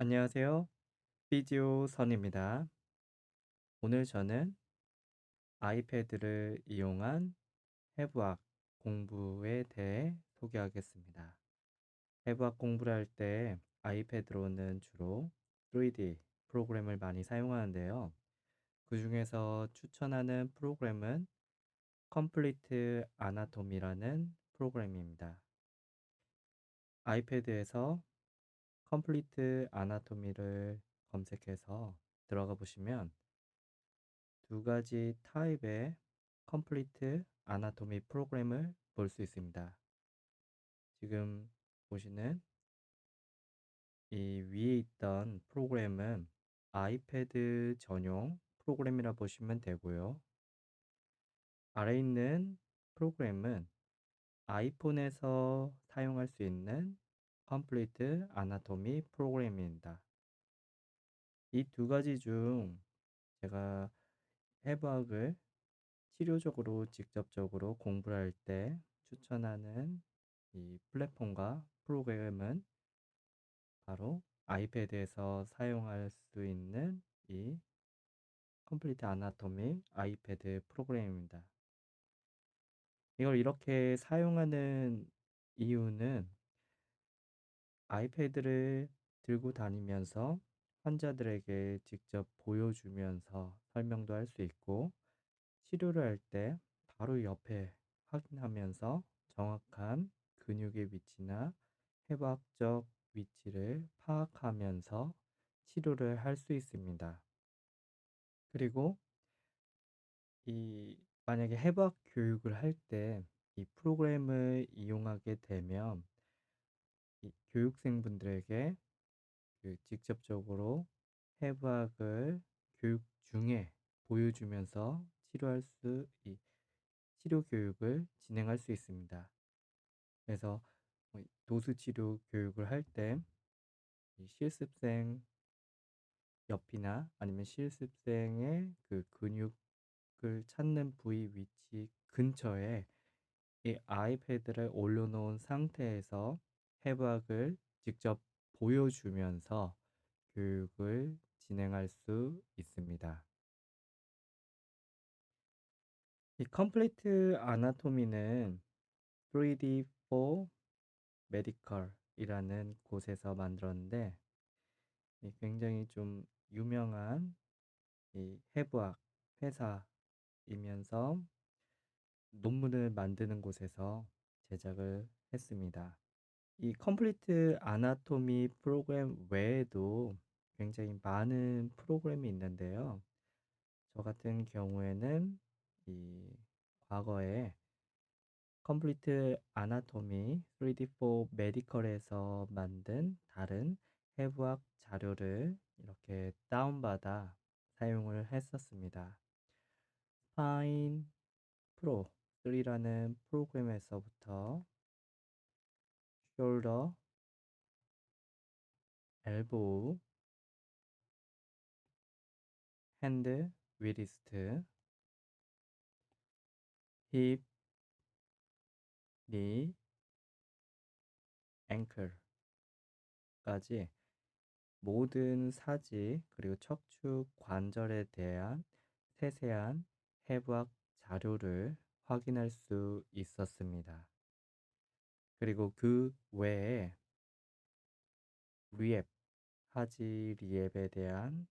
안녕하세요. 비디오 선입니다. 오늘 저는 아이패드를 이용한 해부학 공부에 대해 소개하겠습니다. 해부학 공부를 할 때 아이패드로는 주로 3D 프로그램을 많이 사용하는데요. 그 중에서 추천하는 프로그램은 컴플리트 아나토미라는 프로그램입니다. 아이패드에서 컴플리트 아나토미를 검색해서 들어가 보시면 두 가지 타입의 컴플리트 아나토미 프로그램을 볼 수 있습니다. 지금 보시는 이 위에 있던 프로그램은 아이패드 전용 프로그램이라 보시면 되고요. 아래 있는 프로그램은 아이폰에서 사용할 수 있는 컴플리트 아나토미 프로그램입니다. 이 두 가지 중 제가 해부학을 치료적으로 직접적으로 공부를 할 때 추천하는 이 플랫폼과 프로그램은 바로 아이패드에서 사용할 수 있는 이 컴플리트 아나토미 아이패드 프로그램입니다. 이걸 이렇게 사용하는 이유는 아이패드를 들고 다니면서 환자들에게 직접 보여주면서 설명도 할 수 있고, 치료를 할 때 바로 옆에 확인하면서 정확한 근육의 위치나 해부학적 위치를 파악하면서 치료를 할 수 있습니다. 그리고 만약에 해부학 교육을 할 때 이 프로그램을 이용하게 되면 이 교육생분들에게 직접적으로 해부학을 교육 중에 보여주면서 치료 교육을 진행할 수 있습니다. 그래서 도수 치료 교육을 할 때 실습생 옆이나 아니면 실습생의 그 근육을 찾는 부위 위치 근처에 이 아이패드를 올려놓은 상태에서 해부학을 직접 보여주면서 교육을 진행할 수 있습니다. 이 컴플리트 아나토미는 3D for Medical이라는 곳에서 만들었는데, 굉장히 좀 유명한 이 해부학 회사이면서 논문을 만드는 곳에서 제작을 했습니다. 이 컴플리트 아나토미 프로그램 외에도 굉장히 많은 프로그램이 있는데요. 저 같은 경우에는 이 과거에 컴플리트 아나토미 3D for 메디컬에서 만든 다른 해부학 자료를 이렇게 다운받아 사용을 했었습니다. 스파인 프로 3라는 프로그램에서부터 숄더, 엘보우, 핸드, 위리스트, 힙, 니, 앵클까지 모든 사지 그리고 척추 관절에 대한 세세한 해부학 자료를 확인할 수 있었습니다. 그리고 그 외에 리앱, 하지 리앱에 대한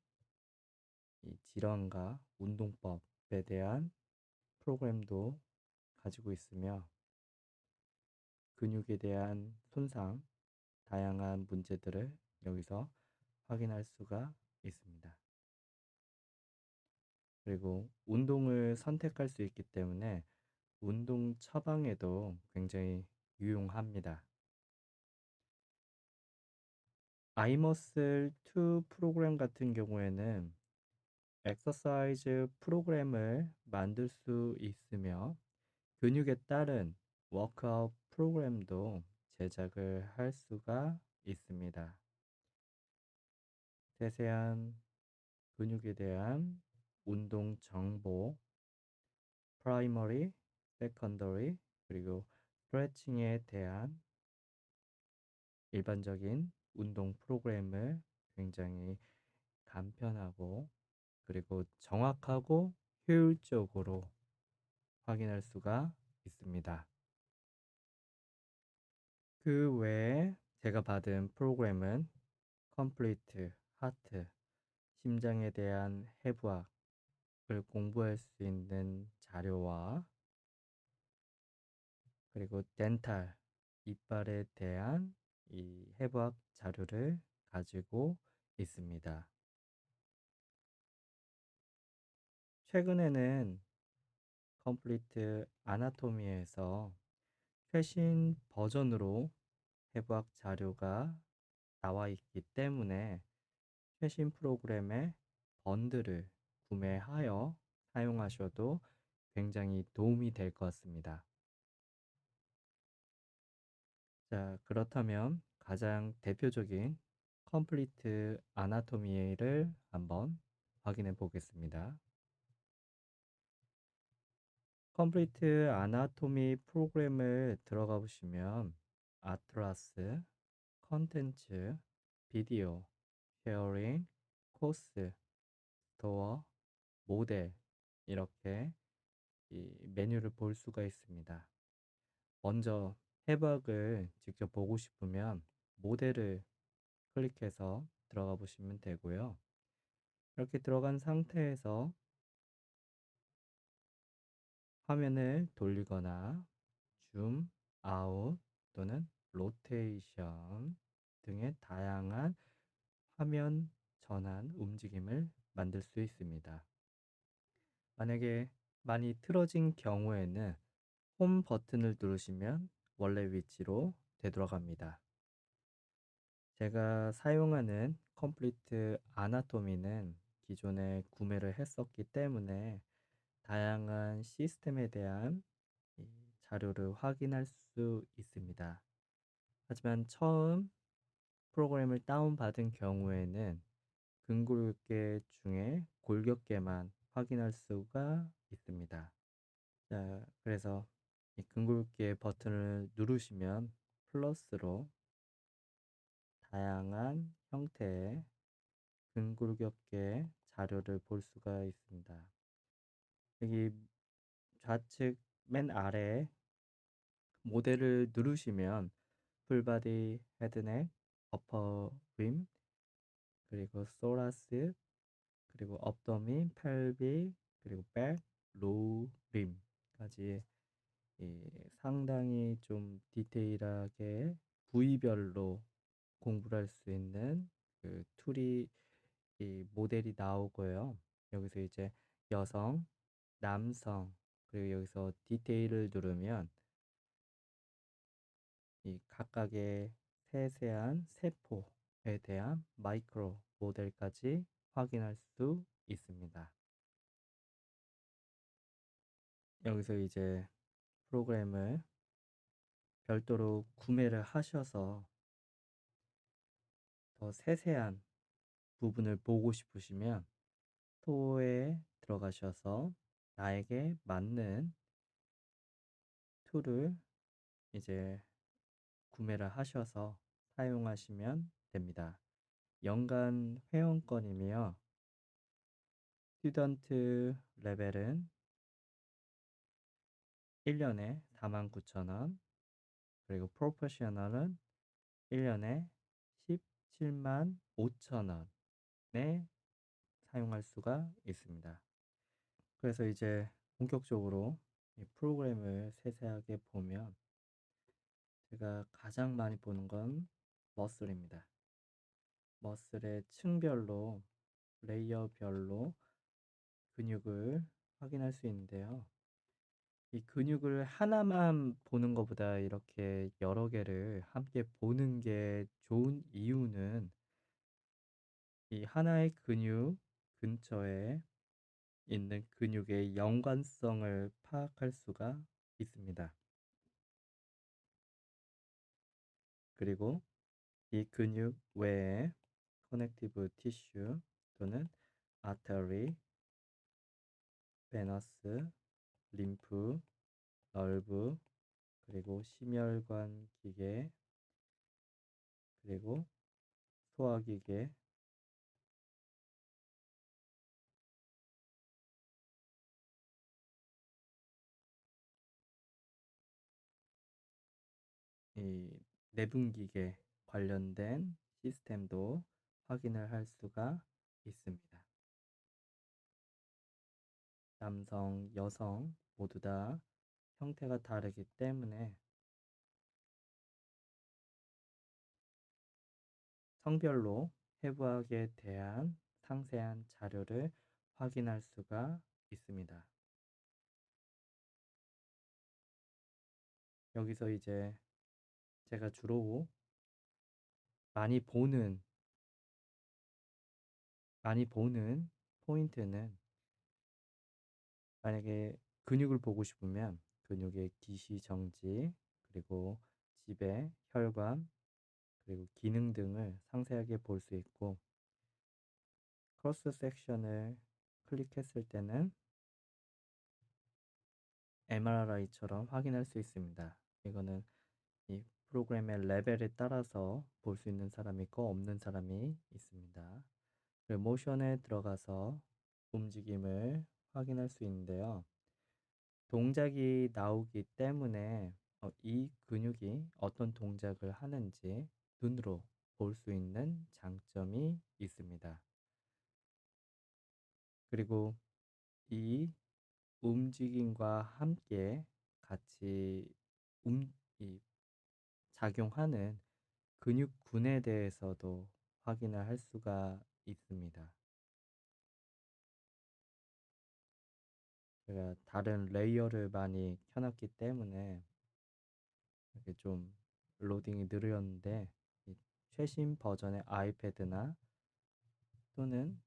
이 질환과 운동법에 대한 프로그램도 가지고 있으며, 근육에 대한 손상, 다양한 문제들을 여기서 확인할 수가 있습니다. 그리고 운동을 선택할 수 있기 때문에 운동 처방에도 굉장히 유용합니다. 아이머슬 2 프로그램 같은 경우에는 엑서사이즈 프로그램을 만들 수 있으며, 근육에 따른 워크아웃 프로그램도 제작을 할 수가 있습니다. 세세한 근육에 대한 운동 정보, 프라이머리, 세컨더리, 그리고 스트레칭에 대한 일반적인 운동 프로그램을 굉장히 간편하고 그리고 정확하고 효율적으로 확인할 수가 있습니다. 그 외에 제가 받은 프로그램은 컴플리트, 하트, 심장에 대한 해부학을 공부할 수 있는 자료와 그리고 덴탈, 이빨에 대한 이 해부학 자료를 가지고 있습니다. 최근에는 컴플리트 아나토미에서 최신 버전으로 해부학 자료가 나와 있기 때문에 최신 프로그램의 번들을 구매하여 사용하셔도 굉장히 도움이 될 것 같습니다. 자, 그렇다면 가장 대표적인 컴플리트 아나토미를 한번 확인해 보겠습니다. 컴플리트 아나토미 프로그램을 들어가 보시면 아틀라스, 컨텐츠, 비디오, 쉐어링, 코스, 스토어, 모델 이렇게 이 메뉴를 볼 수가 있습니다. 먼저 해박을 직접 보고 싶으면 모델을 클릭해서 들어가 보시면 되고요. 이렇게 들어간 상태에서 화면을 돌리거나 줌, 아웃 또는 로테이션 등의 다양한 화면 전환 움직임을 만들 수 있습니다. 만약에 많이 틀어진 경우에는 홈 버튼을 누르시면 원래 위치로 되돌아갑니다. 제가 사용하는 컴플리트 아나토미는 기존에 구매를 했었기 때문에 다양한 시스템에 대한 이 자료를 확인할 수 있습니다. 하지만 처음 프로그램을 다운받은 경우에는 근골격 중에 골격계만 확인할 수가 있습니다. 자, 그래서 이 근골격 버튼을 누르시면 플러스로 다양한 형태의 근골격계 자료를 볼 수가 있습니다. 여기 좌측 맨 아래에 모델을 누르시면 풀바디, 헤드넥, 어퍼 림, 그리고 소라스, 그리고 업더민, 펠빅, 그리고 백, 로우 림까지 상당히 좀 디테일하게 부위별로 공부를 할 수 있는 그 툴이 이 모델이 나오고요. 여기서 이제 여성, 남성, 그리고 여기서 디테일을 누르면 이 각각의 세세한 세포에 대한 마이크로 모델까지 확인할 수 있습니다. 여기서 이제 프로그램을 별도로 구매를 하셔서 더 세세한 부분을 보고 싶으시면 스토어에 들어가셔서 나에게 맞는 툴을 이제 구매를 하셔서 사용하시면 됩니다. 연간 회원권이며 스튜던트 레벨은 1년에 49,000원, 그리고 프로페셔널은 1년에 17만 5천원에 사용할 수가 있습니다. 그래서 이제 본격적으로 이 프로그램을 세세하게 보면 제가 가장 많이 보는 건 머슬입니다. 머슬의 층별로 레이어별로 근육을 확인할 수 있는데요. 이 근육을 하나만 보는 것보다 이렇게 여러 개를 함께 보는 게 좋은 이유는 이 하나의 근육 근처에 있는 근육의 연관성을 파악할 수가 있습니다. 그리고 이 근육 외에 커넥티브 티슈 또는 아터리, 베너스, 림프, 널브, 그리고 심혈관 기계, 그리고 소화기계, 이 내분기계 관련된 시스템도 확인을 할 수가 있습니다. 남성, 여성 모두 다 형태가 다르기 때문에 성별로 해부학에 대한 상세한 자료를 확인할 수가 있습니다. 여기서 이제 제가 주로 많이 보는 포인트는, 만약에 근육을 보고 싶으면 근육의 기시 정지, 그리고 지배, 혈관, 그리고 기능 등을 상세하게 볼 수 있고, 크로스 섹션을 클릭했을 때는 MRI처럼 확인할 수 있습니다. 이거는 이 프로그램의 레벨에 따라서 볼 수 있는 사람이 있고 없는 사람이 있습니다. 그리고 모션에 들어가서 움직임을 확인할 수 있는데요. 동작이 나오기 때문에 이 근육이 어떤 동작을 하는지 눈으로 볼 수 있는 장점이 있습니다. 그리고 이 움직임과 함께 같이 이 작용하는 근육군에 대해서도 확인을 할 수가 있습니다. 제가 다른 레이어를 많이 켜놨기 때문에 이렇게 좀 로딩이 느렸는데, 이 최신 버전의 아이패드나 또는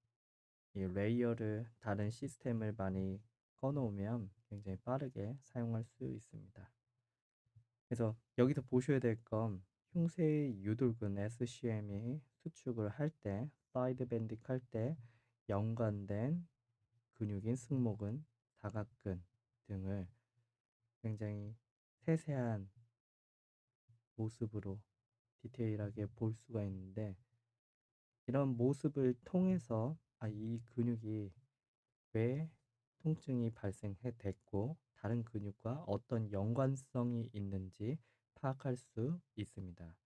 이 레이어를 다른 시스템을 많이 꺼놓으면 굉장히 빠르게 사용할 수 있습니다. 그래서 여기서 보셔야 될 건, 흉쇄의 유돌근 SCM이 수축을 할 때, 사이드 밴딩 할 때 연관된 근육인 승모근, 다각근 등을 굉장히 세세한 모습으로 디테일하게 볼 수가 있는데, 이런 모습을 통해서 이 근육이 왜 통증이 발생해 됐고 다른 근육과 어떤 연관성이 있는지 파악할 수 있습니다.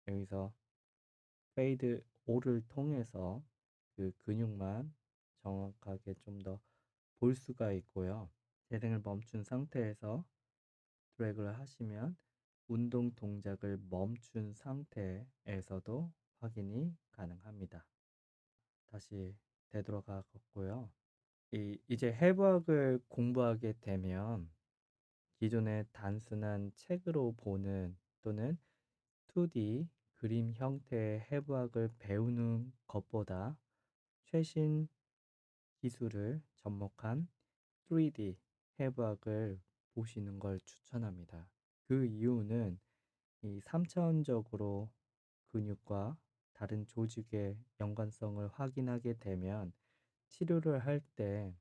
여기서 페이드 5를 통해서 그 근육만 정확하게 좀 더 볼 수가 있고요. 재생을 멈춘 상태에서 드래그를 하시면 운동 동작을 멈춘 상태에서도 확인이 가능합니다. 다시 되돌아가고요. 이제 해부학을 공부하게 되면 기존의 단순한 책으로 보는 또는 2D 그림 형태의 해부학을 배우는 것보다 최신 기술을 접목한 3D 해부학을 보시는 걸 추천합니다. 그 이유는 이 3차원적으로 근육과 다른 조직의 연관성을 확인하게 되면 치료를 할 때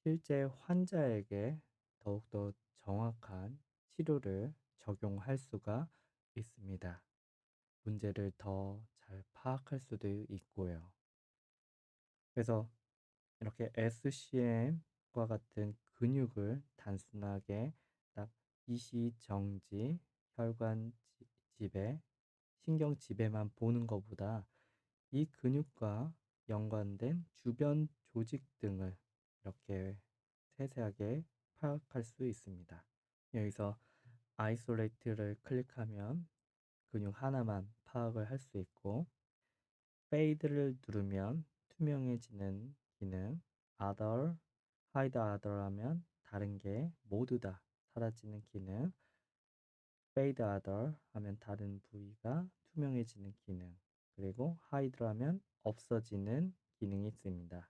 실제 환자에게 더욱더 정확한 치료를 적용할 수가 있습니다. 문제를 더 잘 파악할 수도 있고요. 그래서 이렇게 SCM과 같은 근육을 단순하게 딱 기시 정지, 혈관 지배, 신경 지배만 보는 것보다 이 근육과 연관된 주변 조직 등을 이렇게 세세하게 파악할 수 있습니다. 여기서 아이솔레이트를 클릭하면 근육 하나만 파악을 할 수 있고, 페이드를 누르면 투명해지는 기능, other, hide other 하면 다른 게 모두 다 사라지는 기능, fade other 하면 다른 부위가 투명해지는 기능, 그리고 hide 하면 없어지는 기능이 있습니다.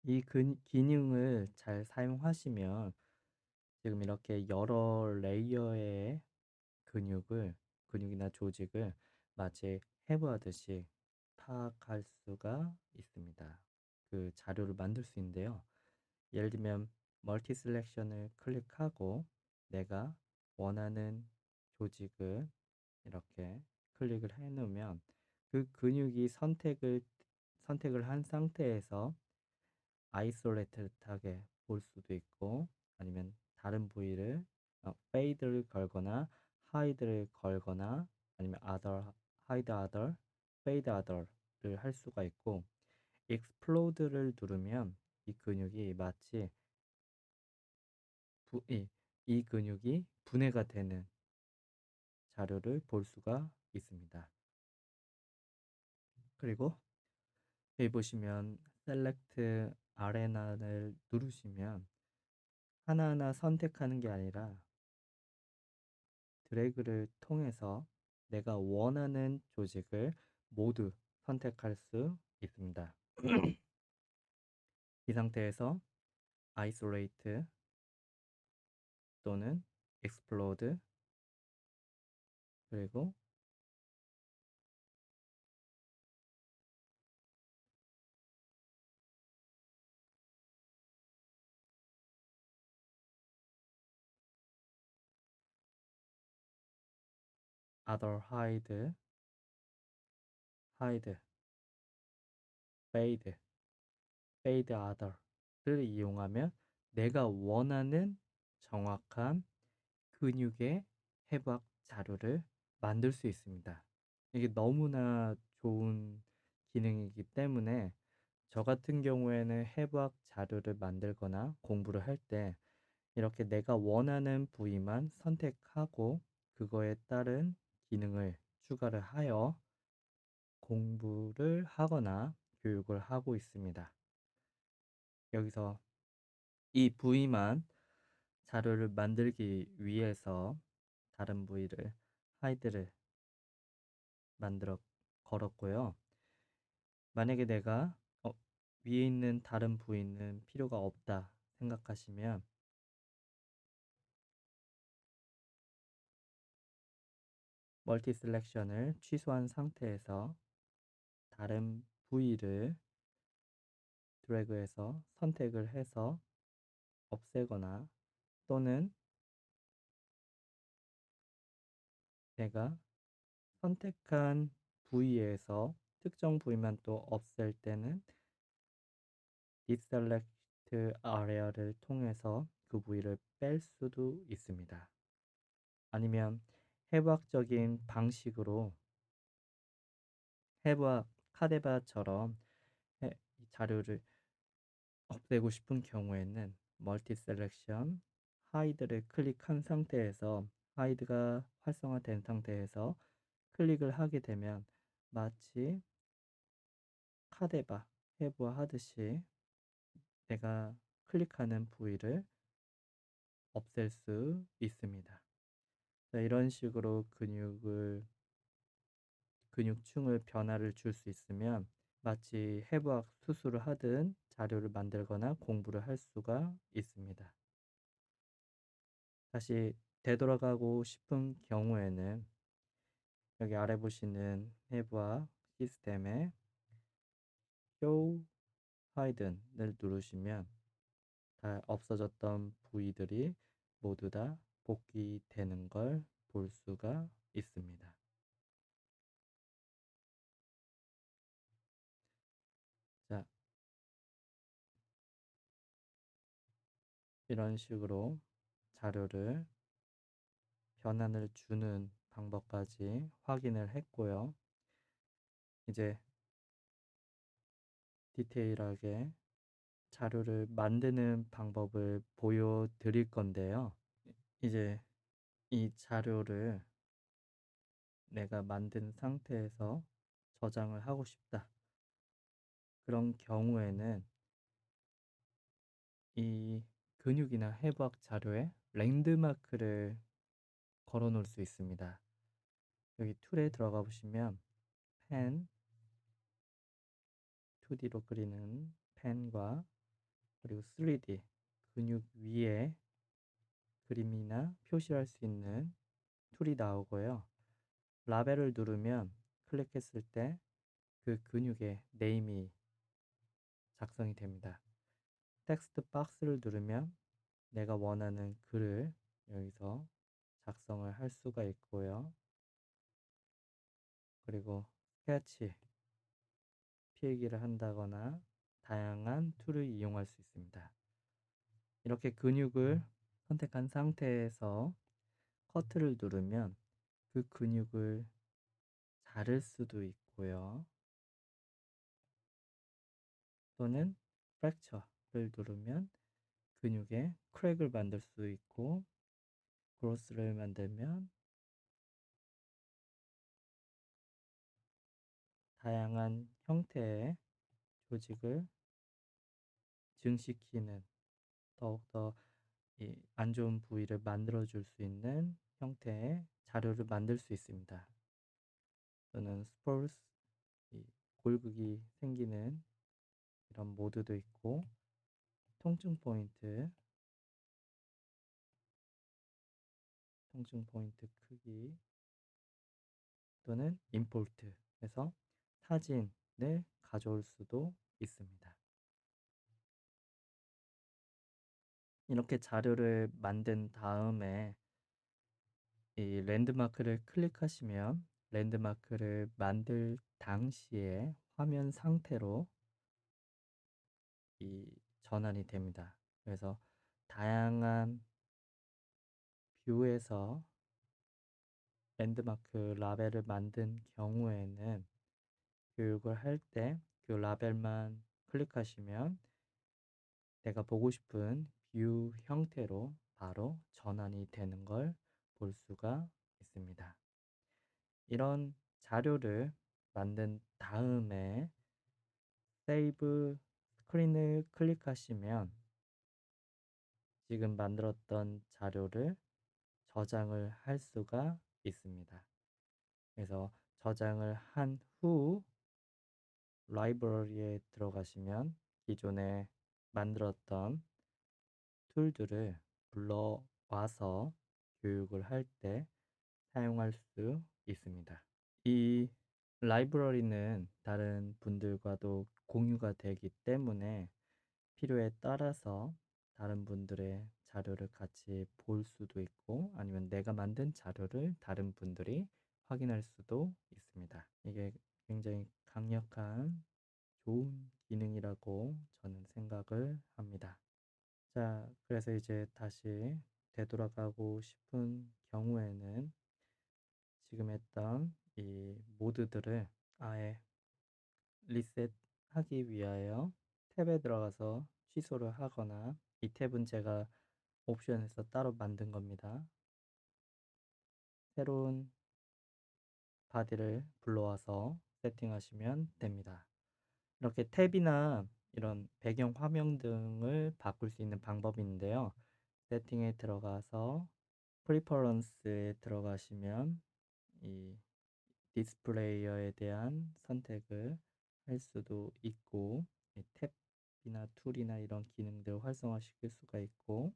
이 기능을 잘 사용하시면 지금 이렇게 여러 레이어의 근육이나 조직을 마치 해부하듯이 파악할 수가 있습니다. 그 자료를 만들 수 있는데요. 예를 들면 멀티 셀렉션을 클릭하고 내가 원하는 조직을 이렇게 클릭을 해 놓으면 그 근육이 선택을 한 상태에서 아이솔레이트하게 볼 수도 있고, 아니면 다른 부위를 fade를 걸거나 hide를 걸거나 아니면 other, hide other, fade other를 할 수가 있고, explode를 누르면 이 근육이 마치 이 근육이 분해가 되는 자료를 볼 수가 있습니다. 그리고 여기 보시면 select arena를 누르시면 하나하나 선택하는 게 아니라 드래그를 통해서 내가 원하는 조직을 모두 선택할 수 있습니다. 이 상태에서 isolate 또는 explode 그리고 other, hide, fade, fade other를 이용하면 내가 원하는 정확한 근육의 해부학 자료를 만들 수 있습니다. 이게 너무나 좋은 기능이기 때문에 저 같은 경우에는 해부학 자료를 만들거나 공부를 할 때 이렇게 내가 원하는 부위만 선택하고 그거에 따른 기능을 추가를 하여 공부를 하거나 교육을 하고 있습니다. 여기서 이 부위만 자료를 만들기 위해서 다른 부위를 하이드를 만들어 걸었고요. 만약에 내가 위에 있는 다른 부위는 필요가 없다 생각하시면 멀티 셀렉션을 취소한 상태에서 다른 부위를 드래그해서 선택을 해서 없애거나 또는 내가 선택한 부위에서 특정 부위만 또 없앨 때는 deselect area를 통해서 그 부위를 뺄 수도 있습니다. 아니면 해부학적인 방식으로 해부학 카데바처럼 이 자료를 없애고 싶은 경우에는 멀티 셀렉션 하이드를 클릭한 상태에서 하이드가 활성화된 상태에서 클릭을 하게 되면 마치 카데바 해부화 하듯이 내가 클릭하는 부위를 없앨 수 있습니다. 이런 식으로 근육층을 변화를 줄 수 있으면 마치 해부학 수술을 하든 자료를 만들거나 공부를 할 수가 있습니다. 다시 되돌아가고 싶은 경우에는 여기 아래 보시는 해부학 시스템에 Show Hiden을 누르시면 다 없어졌던 부위들이 모두 다 복귀되는 걸 볼 수가 있습니다. 자, 이런 식으로 자료를 변환을 주는 방법까지 확인을 했고요. 이제 디테일하게 자료를 만드는 방법을 보여드릴 건데요. 이제 이 자료를 내가 만든 상태에서 저장을 하고 싶다. 그런 경우에는 이 근육이나 해부학 자료에 랜드마크를 걸어 놓을 수 있습니다. 여기 툴에 들어가 보시면 펜, 2D로 그리는 펜과 그리고 3D 근육 위에 그림이나 표시할 수 있는 툴이 나오고요. 라벨을 누르면 클릭했을 때 그 근육의 네임이 작성이 됩니다. 텍스트 박스를 누르면 내가 원하는 글을 여기서 작성을 할 수가 있고요. 그리고 스케치, 필기를 한다거나 다양한 툴을 이용할 수 있습니다. 이렇게 근육을 선택한 상태에서 커트를 누르면 그 근육을 자를 수도 있고요. 또는 프랙처를 누르면 근육에 크랙을 만들 수 있고, 그로스를 만들면 다양한 형태의 조직을 증식키는, 더욱더 이 안 좋은 부위를 만들어 줄 수 있는 형태의 자료를 만들 수 있습니다. 또는 스폴스, 이 골극이 생기는 이런 모드도 있고, 통증 포인트, 통증 포인트 크기, 또는 임포트에서 사진을 가져올 수도 있습니다. 이렇게 자료를 만든 다음에 이 랜드마크를 클릭하시면 랜드마크를 만들 당시의 화면 상태로 이 전환이 됩니다. 그래서 다양한 뷰에서 랜드마크 라벨을 만든 경우에는 교육을 할 때 그 라벨만 클릭하시면 내가 보고 싶은 뷰 형태로 바로 전환이 되는 걸 볼 수가 있습니다. 이런 자료를 만든 다음에 세이브 스크린을 클릭하시면 지금 만들었던 자료를 저장을 할 수가 있습니다. 그래서 저장을 한 후 라이브러리에 들어가시면 기존에 만들었던 툴들을 불러와서 교육을 할 때 사용할 수 있습니다. 이 라이브러리는 다른 분들과도 공유가 되기 때문에 필요에 따라서 다른 분들의 자료를 같이 볼 수도 있고, 아니면 내가 만든 자료를 다른 분들이 확인할 수도 있습니다. 이게 굉장히 강력한 좋은 기능이라고 저는 생각을 합니다. 자, 그래서 이제 다시 되돌아가고 싶은 경우에는 지금 했던 이 모드들을 아예 리셋하기 위하여 탭에 들어가서 취소를 하거나, 이 탭은 제가 옵션에서 따로 만든 겁니다. 새로운 바디를 불러와서 세팅하시면 됩니다. 이렇게 탭이나 이런 배경 화면 등을 바꿀 수 있는 방법인데요. 세팅에 들어가서 프리퍼런스에 들어가시면 이 디스플레이어에 대한 선택을 할 수도 있고, 이 탭이나 툴이나 이런 기능들을 활성화시킬 수가 있고,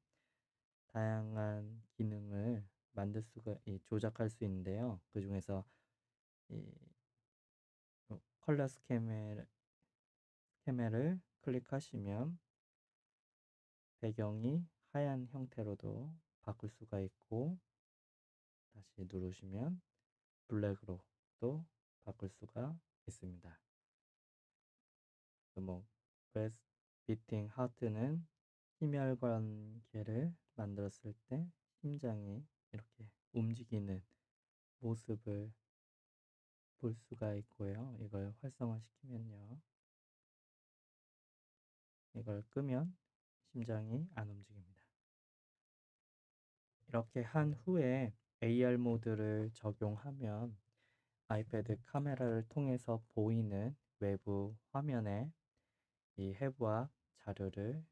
다양한 기능을 만들 수가 조작할 수 있는데요. 그 중에서 이 컬러 스캐너를 클릭하시면 배경이 하얀 형태로도 바꿀 수가 있고, 다시 누르시면 블랙으로 또 바꿀 수가 있습니다. 뭐 breast beating heart는 심혈관계를 만들었을 때 심장이 이렇게 움직이는 모습을 볼 수가 있고요. 이걸 활성화시키면요, 이걸 끄면 심장이 안 움직입니다. 이렇게 한 후에 AR 모드를 적용하면 아이패드 카메라를 통해서 보이는 외부 화면에 이 해부학 자료를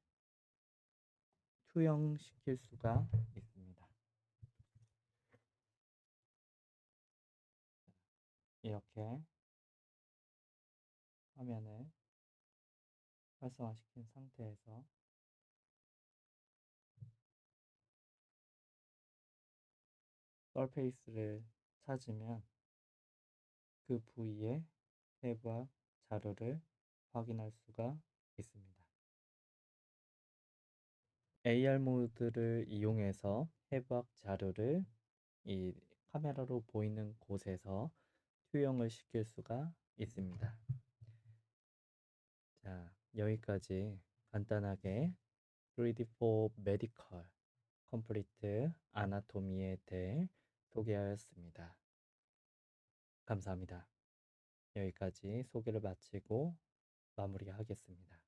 투영시킬 수가 있습니다. 이렇게 화면을 활성화시킨 상태에서 서페이스를 찾으면 그 부위의 해부학 자료를 확인할 수가 있습니다. AR 모드를 이용해서 해부학 자료를 이 카메라로 보이는 곳에서 투영을 시킬 수가 있습니다. 자, 여기까지 간단하게 3D4 메디컬 컴플리트 아나토미에 대해 소개하였습니다. 감사합니다. 여기까지 소개를 마치고 마무리하겠습니다.